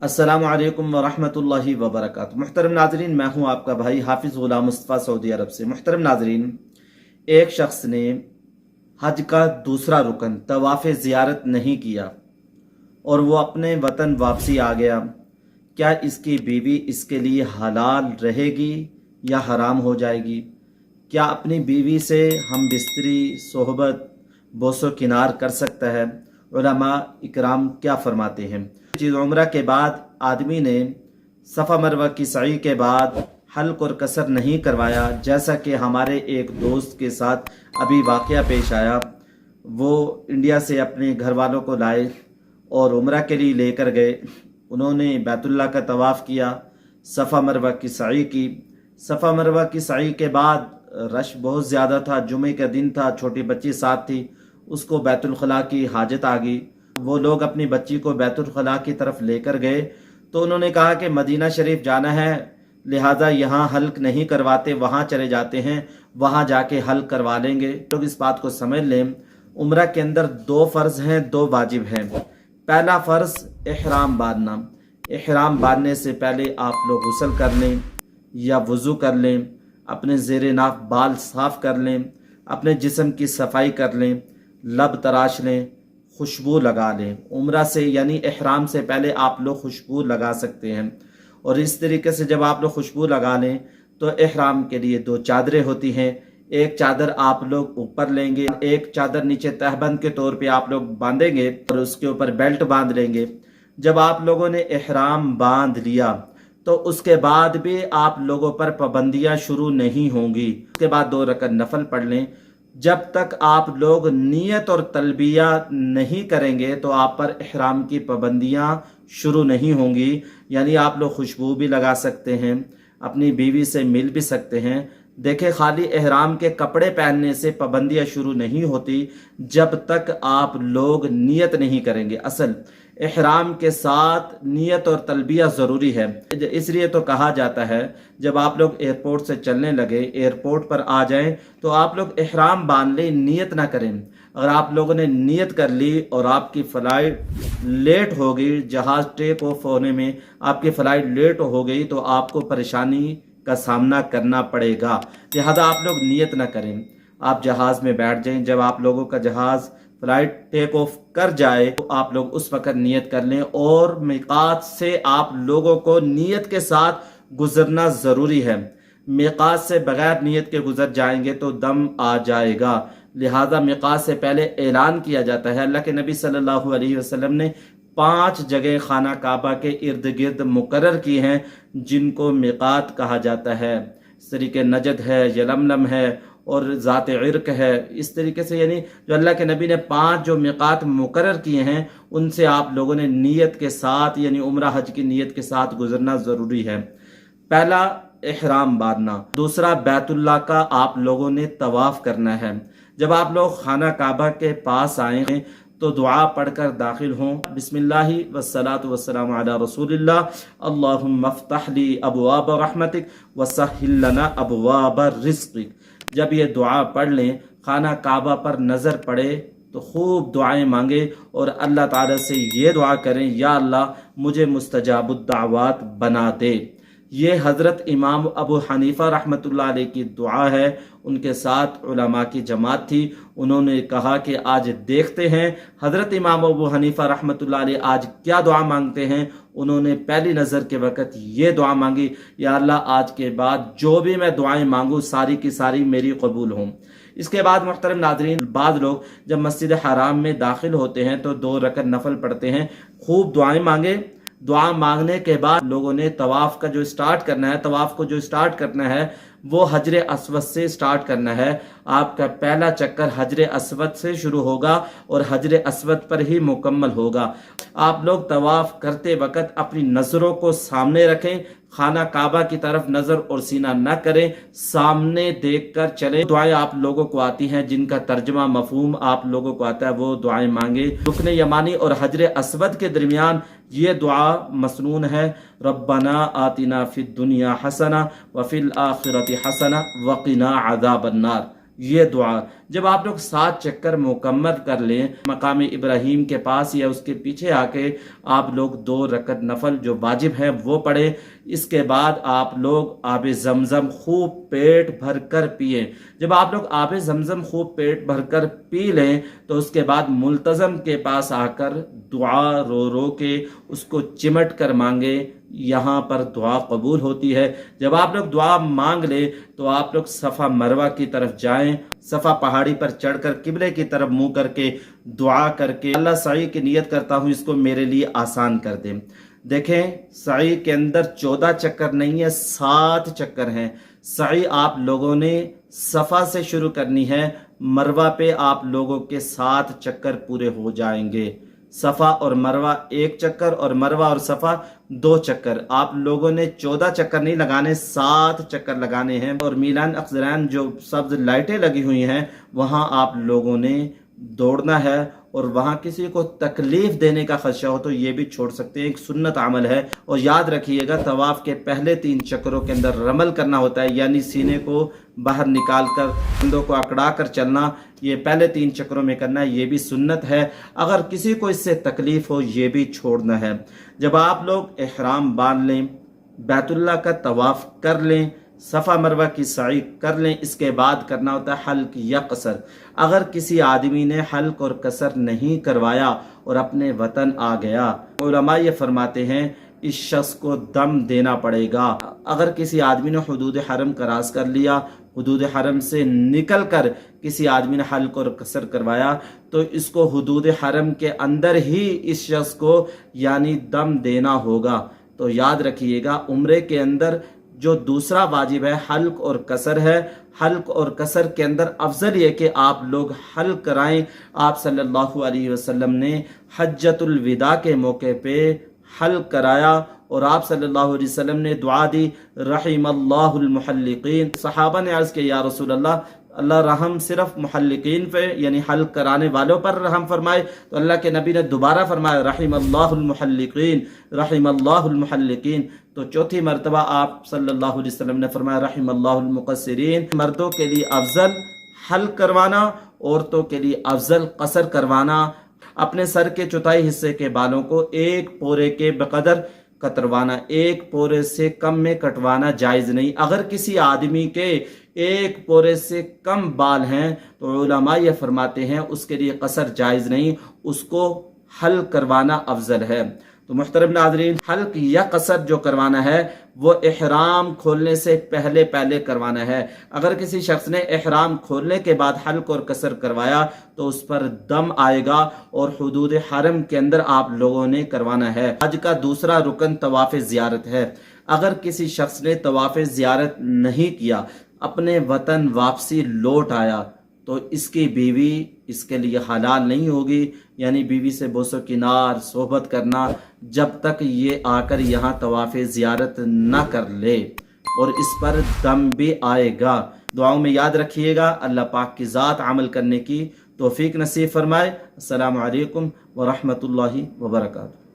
अस्सलामु अलैकुम वरहमतुल्लाहि वबरकातुहू। मुहतरम नाजरीन, मैं हूँ आपका भाई हाफिज़ गुलाम मुस्तफ़ा सऊदी अरब से। मुहतरम नाजरीन, एक शख्स ने हज का दूसरा रुकन तवाफ़ ज़ियारत नहीं किया और वो अपने वतन वापसी आ गया। क्या इसकी बीवी इसके लिए हलाल रहेगी या हराम हो जाएगी? क्या अपनी बीवी से हम बिस्तरी सोहबत बोसो किनार कर सकता है? उलमा इकराम क्या फरमाते हैं? चीज़ उम्रा के बाद आदमी ने सफ़ा मरवा की सई के बाद हल्क और कसर नहीं करवाया, जैसा कि हमारे एक दोस्त के साथ अभी वाक़या पेश आया। वो इंडिया से अपने घर वालों को लाए और उम्रा के लिए लेकर गए। उन्होंने बैतुल्लाह का तवाफ़ किया, सफ़ा मरवा की सई की। सफ़ा मरवा की सई के बाद रश बहुत ज़्यादा था, जुमे का दिन था, छोटी बच्ची साथ थी, उसको बैतुल खला की हाजत आ गई। वो लोग अपनी बच्ची को बैतुल खला की तरफ लेकर गए तो उन्होंने कहा कि मदीना शरीफ जाना है, लिहाजा यहाँ हल्क नहीं करवाते, वहाँ चले जाते हैं, वहाँ जाके हल्क करवा लेंगे। लोग इस बात को समझ लें, उम्रा के अंदर दो फ़र्ज़ हैं, दो वाजिब हैं। पहला फ़र्ज़ इहराम बांधना। इहराम बांधने से पहले आप लोग गुस्ल कर लें या वज़ू कर लें, अपने ज़ेरे नाक बाल साफ़ कर लें, अपने जिस्म की सफाई कर लें, लब तराश लें, खुशबू लगा लें। उम्रा से यानी इहराम से पहले आप लोग खुशबू लगा सकते हैं। और इस तरीके से जब आप लोग खुशबू लगा लें तो इहराम के लिए दो चादरें होती हैं। एक चादर आप लोग ऊपर लेंगे, एक चादर नीचे तहबंद के तौर पे आप लोग बांधेंगे और उसके ऊपर बेल्ट बांध लेंगे। जब आप लोगों ने इहराम बांध लिया तो उसके बाद भी आप लोगों पर पाबंदियां शुरू नहीं होंगी। उसके बाद 2 रकअत नफल पढ़ लें। जब तक आप लोग नियत और तलबिया नहीं करेंगे तो आप पर इहराम की पाबंदियां शुरू नहीं होंगी। यानी आप लोग खुशबू भी लगा सकते हैं, अपनी बीवी से मिल भी सकते हैं। देखें, खाली इहराम के कपड़े पहनने से पाबंदियां शुरू नहीं होती जब तक आप लोग नियत नहीं करेंगे। असल इहराम के साथ नियत और तलबिया ज़रूरी है। इसलिए तो कहा जाता है जब आप लोग एयरपोर्ट से चलने लगे, एयरपोर्ट पर आ जाएं तो आप लोग इहराम बांध लें, नियत ना करें। अगर आप लोगों ने नियत कर ली और आपकी फ़्लाइट लेट हो गई, जहाज़ टेक ऑफ होने में आपकी फ़्लाइट लेट हो गई तो आपको परेशानी का सामना करना पड़ेगा। लिहाजा आप लोग नियत ना करें, आप जहाज़ में बैठ जाएं। जब आप लोगों का जहाज़ फ्लाइट टेक ऑफ कर जाए तो आप लोग उस वक़्त नियत कर लें। और मिकात से आप लोगों को नियत के साथ गुजरना ज़रूरी है। मिकात से बगैर नियत के गुजर जाएंगे तो दम आ जाएगा। लिहाजा मिकात से पहले ऐलान किया जाता है। अल्लाह के नबी सल्लल्लाहु अलैहि वसल्लम ने 5 जगह खाना काबा के इर्द गिर्द मुकर्रर की हैं जिनको मिकात कहा जाता है। इस तरीके नजद है, यलमलम है और ज़ात इर्क है। इस तरीके से यानी जो अल्लाह के नबी ने 5 जो मिकात मुकर्रर किए हैं उनसे आप लोगों ने नियत के साथ यानी उम्रा हज की नियत के साथ गुजरना ज़रूरी है। पहला इहराम बांधना। दूसरा बैतुल्लाह का आप लोगों ने तवाफ़ करना है। जब आप लोग खाना काबा के पास आए हैं तो दुआ पढ़कर दाखिल हों। बिस्मिल्लाहि वस्सलातु वस्सलामु अला रसूलिल्लाह, अल्लाहुम्मा फ़्तह ली अबवाब रहमतिक वसहिल लना अबवाब रिज़्क़िक। जब ये दुआ पढ़ लें, खाना काबा पर नज़र पड़े तो खूब दुआएं मांगे और अल्लाह ताला से ये दुआ करें, या अल्लाह मुझे मुस्तजाबुद्दावात बना दे। ये हज़रत इमाम अबू हनीफ़ा रहमतुल्लाह अलैह की दुआ है। उनके साथ उलमा की जमात थी। उन्होंने कहा कि आज देखते हैं हज़रत इमाम अबू हनीफ़ा रहमतुल्लाह अलैह आज क्या दुआ मांगते हैं। उन्होंने पहली नज़र के वक़्त ये दुआ मांगी, या अल्लाह आज के बाद जो भी मैं दुआएं मांगूँ सारी की सारी मेरी कबूल हों। इसके बाद मुहतरम नाज़रीन, बाद लोग जब मस्जिद हराम में दाखिल होते हैं तो 2 रकअत नफल पढ़ते हैं, खूब दुआएं मांगे। दुआ मांगने के बाद लोगों ने तवाफ़ का जो स्टार्ट करना है, तवाफ़ को जो स्टार्ट करना है वो हजरे अस्वद से स्टार्ट करना है। आपका पहला चक्कर हजरे अस्वद से शुरू होगा और हजरे अस्वद पर ही मुकम्मल होगा। आप लोग तवाफ़ करते वक़्त अपनी नज़रों को सामने रखें, खाना काबा की तरफ नज़र और सीना न करें, सामने देख कर चलें। दुआएं आप लोगों को आती हैं जिनका तर्जमा मफहूम आप लोगों को आता है, वो दुआएं मांगे। रुकन यमानी और हजरे अस्वद के दरमियान ये दुआ मसनून है, रब्बना आतिना फिद दुनिया हसना व फिल आखिरति हसना वक़िना अज़ाबन्नार। یہ دعا جب آپ لوگ 7 چکر مکمل کر لیں مقام ابراہیم کے پاس یا اس کے پیچھے آ کے آپ لوگ 2 رکعت نفل جو واجب ہیں وہ پڑھیں. اس کے بعد آپ لوگ آب زمزم خوب پیٹ بھر کر پئیں. جب آپ لوگ آب زمزم خوب پیٹ بھر کر پی لیں تو اس کے بعد ملتزم کے پاس آ کر دعا رو رو کے اس کو چمٹ کر مانگے. یہاں پر دعا قبول ہوتی ہے. جب آپ لوگ دعا مانگ لے تو آپ لوگ صفا مروہ کی طرف جائیں. صفا پہاڑی پر چڑھ کر قبلے کی طرف منہ کر کے دعا کر کے اللہ سعی کی نیت کرتا ہوں اس کو میرے لیے آسان کر دیں. دیکھیں سعی کے اندر 14 چکر نہیں ہے، 7 چکر ہیں. سعی آپ لوگوں نے صفا سے شروع کرنی ہے. مروہ پہ آپ لوگوں کے 7 چکر پورے ہو جائیں گے. صفا اور مروہ 1 چکر اور مروہ اور صفا 2 چکر. آپ لوگوں نے 14 چکر نہیں لگانے، 7 چکر لگانے ہیں. اور میلان اقزران جو سبز لائٹیں لگی ہوئی ہیں وہاں آپ لوگوں نے دوڑنا ہے. اور وہاں کسی کو تکلیف دینے کا خدشہ ہو تو یہ بھی چھوڑ سکتے ہیں، ایک سنت عمل ہے. اور یاد رکھیے گا طواف کے پہلے 3 چکروں کے اندر رمل کرنا ہوتا ہے، یعنی سینے کو باہر نکال کر کندھوں کو اکڑا کر چلنا. یہ پہلے 3 چکروں میں کرنا ہے، یہ بھی سنت ہے. اگر کسی کو اس سے تکلیف ہو یہ بھی چھوڑنا ہے. جب آپ لوگ احرام باندھ لیں، بیت اللہ کا طواف کر لیں، صفا مروہ کی سعی کر لیں، اس کے بعد کرنا ہوتا ہے حلق یا قصر. اگر کسی آدمی نے حلق اور قصر نہیں کروایا اور اپنے وطن آ گیا، علماء یہ فرماتے ہیں اس شخص کو دم دینا پڑے گا. اگر کسی آدمی نے حدود حرم کراس کر لیا، حدود حرم سے نکل کر کسی آدمی نے حلق اور قصر کروایا تو اس کو حدود حرم کے اندر ہی اس شخص کو یعنی دم دینا ہوگا. تو یاد رکھیے گا عمرے کے اندر جو دوسرا واجب ہے حلق اور قصر ہے. حلق اور قصر کے اندر افضل یہ کہ آپ لوگ حلق کرائیں. آپ صلی اللہ علیہ وسلم نے حجۃ الوداع کے موقع پہ حلق کرایا اور آپ صلی اللہ علیہ وسلم نے دعا دی رحم اللہ المحلقین. صحابہ نے عرض کیا یا رسول اللہ رحم صرف محلقین پہ یعنی حلق کرانے والوں پر رحم فرمائے. تو اللہ کے نبی نے دوبارہ فرمایا رحم اللہ المحلقین، رحم اللہ المحلقین. تو چوتھی مرتبہ آپ صلی اللہ علیہ وسلم نے فرمایا رحم اللہ المقصرین. مردوں کے لیے افضل حلق کروانا، عورتوں کے لیے افضل قصر کروانا. اپنے سر کے چوتھائی حصے کے بالوں کو 1 پورے کے بقدر کتروانا، 1 پورے سے کم میں کٹوانا جائز نہیں. اگر کسی آدمی کے 1 پورے سے کم بال ہیں تو علماء یہ فرماتے ہیں اس کے لیے قصر جائز نہیں، اس کو حلق کروانا افضل ہے. تو محترم ناظرین حلق یا قصر جو کروانا ہے وہ احرام کھولنے سے پہلے کروانا ہے. اگر کسی شخص نے احرام کھولنے کے بعد حلق اور قصر کروایا تو اس پر دم آئے گا اور حدود حرم کے اندر آپ لوگوں نے کروانا ہے. حج کا دوسرا رکن طواف زیارت ہے. اگر کسی شخص نے طواف زیارت نہیں کیا، اپنے وطن واپسی لوٹ آیا تو اس کی بیوی اس کے لیے حلال نہیں ہوگی. یعنی بیوی سے بوس و کنار صحبت کرنا جب تک یہ آ کر یہاں طواف زیارت نہ کر لے، اور اس پر دم بھی آئے گا. دعاؤں میں یاد رکھیے گا. اللہ پاک کی ذات عمل کرنے کی توفیق نصیب فرمائے. السلام علیکم ورحمۃ اللہ وبرکاتہ.